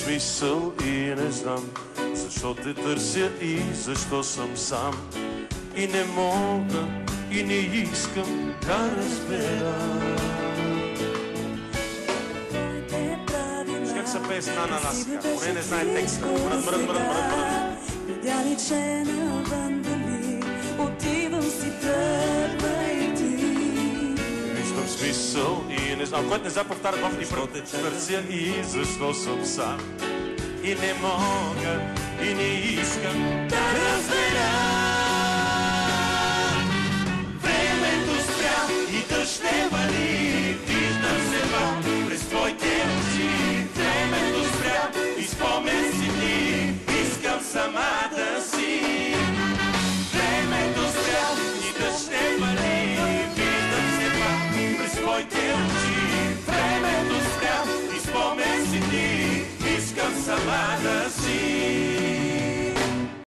смисъл и не знам защо те търся и защо съм сам. И не мога и не искам да разбера. Как се пее с Ананаска? Поне не знае текста. Видя ли, че навън дали отивам си, тръгвай ти. Виждам смисъл и не знам. Който не заповтаря в ни търся и защо съм сам. И не мога и не искам да разбера. Времето спря и дъжд не вали.